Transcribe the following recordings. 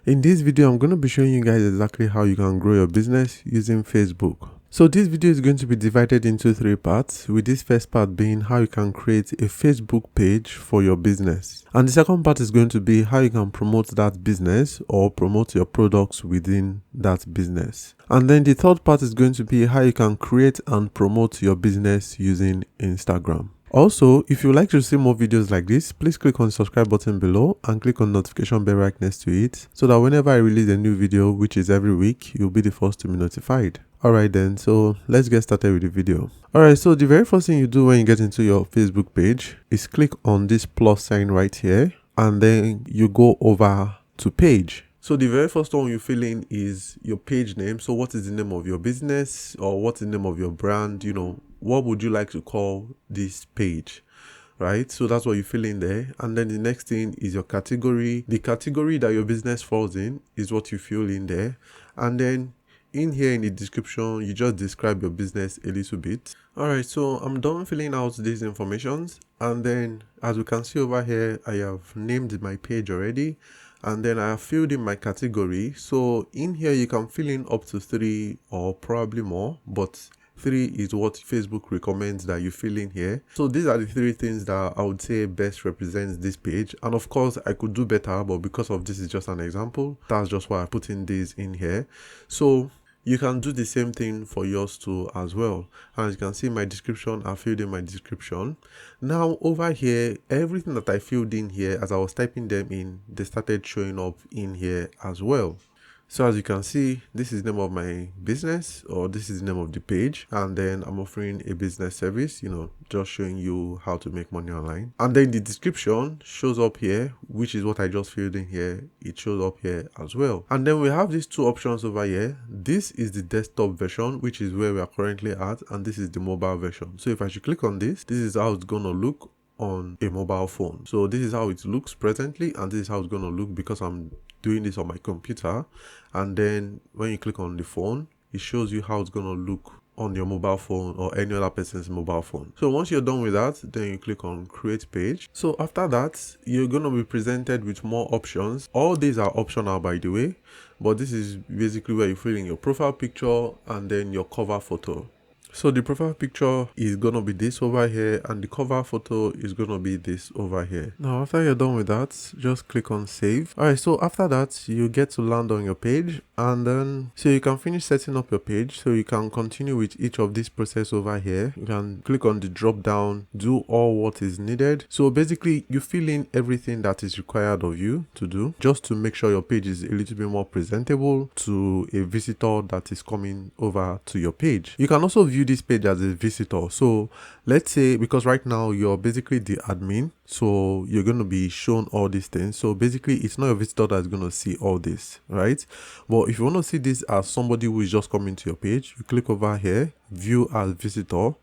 In this video, I'm going to be showing you guys exactly how you can grow your business using Facebook. So this video is going to be divided into 3 parts, with this first part being how you can create a Facebook page for your business. And the second part is going to be how you can promote that business or promote your products within that business. And then the third part is going to be how you can create and promote your business using Instagram. Also, if you would like to see more videos like this, please click on the subscribe button below and click on the notification bell right next to it so that whenever I release a new video, which is every week, you'll be the first to be notified. Alright then, so let's get started with the video. Alright, so the very first thing you do when you get into your Facebook page is click on this plus sign right here, and then you go over to page. So the very first one you fill in is your page name. So what is the name of your business, or what's the name of your brand? What would you like to call this page, right? So that's what you fill in there. And then the next thing is your category. The category that your business falls in is what you fill in there. And then in here in the description, you just describe your business a little bit. All right, so I'm done filling out these informations. And then as you can see over here, I have named my page already. And then I have filled in my category. So in here, you can fill in up to 3 or probably more, but 3 is what Facebook recommends that you fill in here. So these are the 3 things that I would say best represents this page. And of course, I could do better, but because of this is just an example, that's just why I put in these in here. So you can do the same thing for yours too as well. And as you can see in my description, I filled in my description. Now over here, everything that I filled in here, as I was typing them in, they started showing up in here as well. So as you can see, this is the name of my business, or this is the name of the page. And then I'm offering a business service, just showing you how to make money online. And then the description shows up here, which is what I just filled in here. It shows up here as well. And then we have these 2 options over here. This is the desktop version, which is where we are currently at. And this is the mobile version. So if I should click on this is how it's going to look on a mobile phone. So this is how it looks presently, and this is how it's going to look because I'm doing this on my computer. And then when you click on the phone, it shows you how it's going to look on your mobile phone or any other person's mobile phone. So once you're done with that, then you click on create page. So after that, you're going to be presented with more options. All these are optional, by the way, but this is basically where you fill in your profile picture and then your cover photo. So the profile picture is going to be this over here, and the cover photo is going to be this over here. Now, after you're done with that, just click on save. Alright, so after that, you get to land on your page, and then so you can finish setting up your page. So you can continue with each of this process over here. You can click on the drop down, do all what is needed. So basically, you fill in everything that is required of you to do, just to make sure your page is a little bit more presentable to a visitor that is coming over to your page. You can also view this page as a visitor. So let's say, because right now you're basically the admin, so you're going to be shown all these things. So basically it's not a visitor that's going to see all this, right? But if you want to see this as somebody who is just coming to your page, you click over here, view as visitor,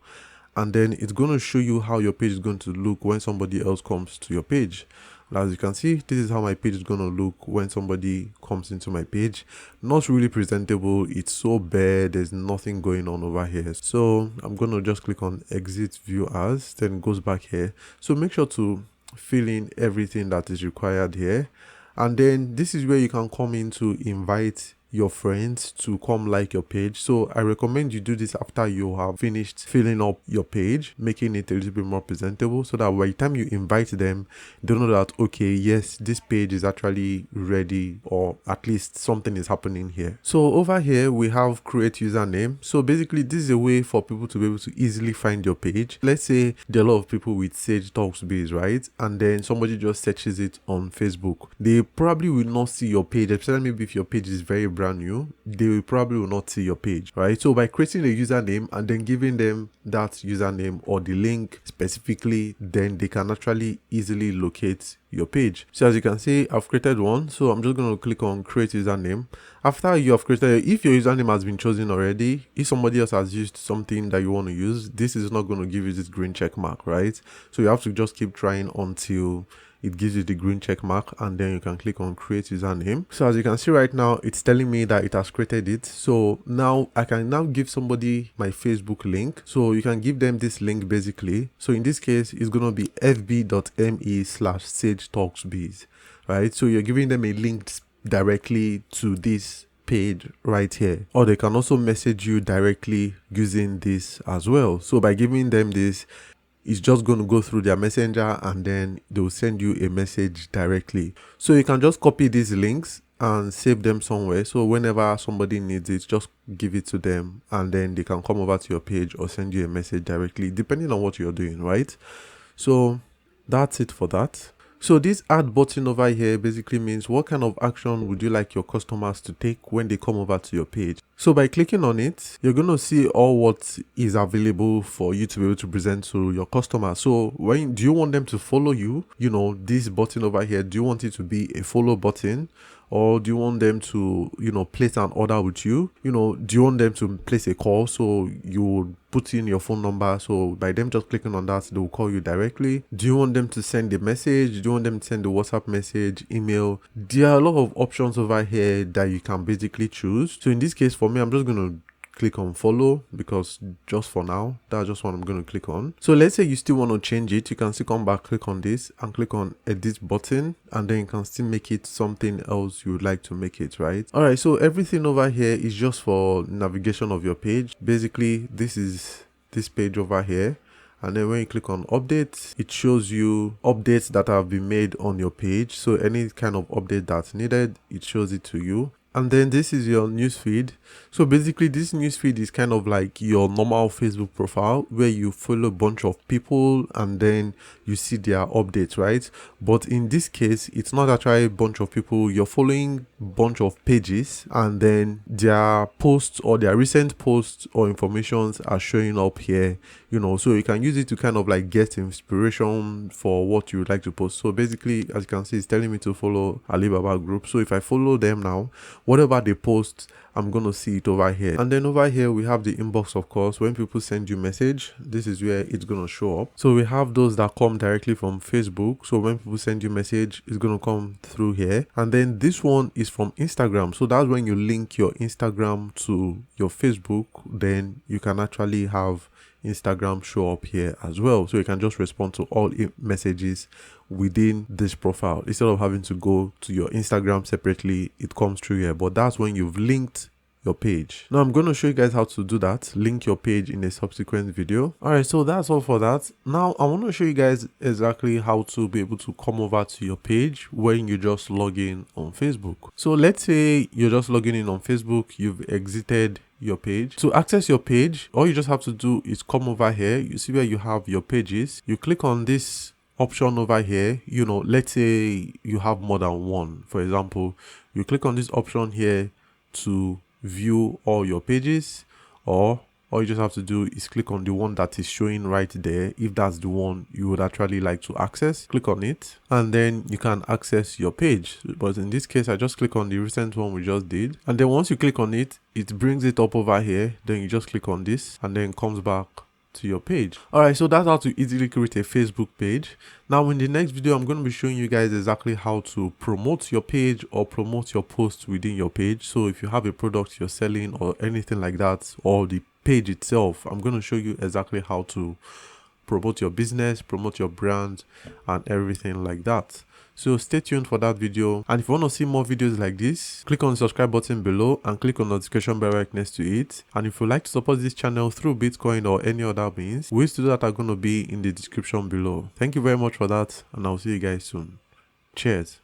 and then it's going to show you how your page is going to look when somebody else comes to your page. As you can see, this is how my page is going to look when somebody comes into my page. Not really presentable. It's so bare. There's nothing going on over here. So I'm going to just click on exit view as, then it goes back here. So make sure to fill in everything that is required here. And then this is where you can come in to invite your friends to come like your page. So I recommend you do this after you have finished filling up your page, making it a little bit more presentable, so that by the time you invite them, they know that, okay, yes, this page is actually ready, or at least something is happening here. So over here we have create username. So basically this is a way for people to be able to easily find your page. Let's say there are a lot of people with Sage Talks Biz, right? And then somebody just searches it on Facebook. They probably will not see your page, especially maybe if your page is very brand new, they will probably will not see your page, right? So by creating a username and then giving them that username or the link specifically, then they can actually easily locate your page. So as you can see, I've created one. So I'm just going to click on create username. After you have created, if your username has been chosen already, if somebody else has used something that you want to use, this is not going to give you this green check mark, right? So you have to just keep trying until it gives you the green check mark, and then you can click on create username. So as you can see right now, it's telling me that it has created it. So now I can now give somebody my Facebook link. So you can give them this link basically. So in this case, it's going to be fb.me/sagetalksbiz, right? So you're giving them a link directly to this page right here, or they can also message you directly using this as well. So by giving them this, it's just going to go through their messenger and then they'll send you a message directly. So you can just copy these links and save them somewhere, so whenever somebody needs it, just give it to them and then they can come over to your page or send you a message directly, depending on what you're doing, right? So that's it for that. So this add button over here basically means what kind of action would you like your customers to take when they come over to your page. So by clicking on it, you're going to see all what is available for you to be able to present to your customers. So do you want them to follow you? This button over here, do you want it to be a follow button? Or do you want them to, place an order with you? Do you want them to place a call? So you would put in your phone number. So by them just clicking on that, they will call you directly. Do you want them to send a message? Do you want them to send a WhatsApp message, email? There are a lot of options over here that you can basically choose. So in this case, for me, I'm just going to click on follow, because just for now, that's just what I'm going to click on. So let's say you still want to change it, you can still come back, click on this and click on edit button, and then you can still make it something else you would like to make it, right? All right, so everything over here is just for navigation of your page. Basically, this is this page over here. And then when you click on updates, it shows you updates that have been made on your page. So any kind of update that's needed, it shows it to you. And then this is your newsfeed. So basically this newsfeed is kind of like your normal Facebook profile where you follow a bunch of people and then you see their updates, right? But in this case, it's not actually a bunch of people. You're following a bunch of pages and then their posts or their recent posts or informations are showing up here, so you can use it to kind of like get inspiration for what you would like to post. So basically, as you can see, it's telling me to follow Alibaba Group. So if I follow them now, whatever they post, I'm going to see it over here. And then over here, we have the inbox, of course. When people send you message, this is where it's going to show up. So we have those that come directly from Facebook. So when people send you message, it's going to come through here. And then this one is from Instagram. So that's when you link your Instagram to your Facebook, then you can actually have Instagram show up here as well. So you can just respond to all messages within this profile instead of having to go to your Instagram separately. It comes through here, but that's when you've linked your page. Now I'm going to show you guys how to do that, link your page, in a subsequent video. All right, so that's all for that. Now I want to show you guys exactly how to be able to come over to your page when you just log in on Facebook. So let's say you're just logging in on Facebook, you've exited your page. To access your page, all you just have to do is come over here. You see where you have your pages. You click on this option over here. Let's say you have more than one. For example, you click on this option here to view all your pages, or all you just have to do is click on the one that is showing right there. If that's the one you would actually like to access, click on it and then you can access your page. But in this case, I just click on the recent one we just did, and then once you click on it, it brings it up over here. Then you just click on this and then comes back to your page. All right, so that's how to easily create a Facebook page. Now in the next video, I'm going to be showing you guys exactly how to promote your page or promote your posts within your page. So if you have a product you're selling or anything like that, or the page itself, I'm going to show you exactly how to promote your business, promote your brand, and everything like that. So stay tuned for that video, and if you want to see more videos like this, click on the subscribe button below and click on the notification bell right next to it. And if you'd like to support this channel through Bitcoin or any other means, ways to do that are going to be in the description below. Thank you very much for that, and I'll see you guys soon. Cheers.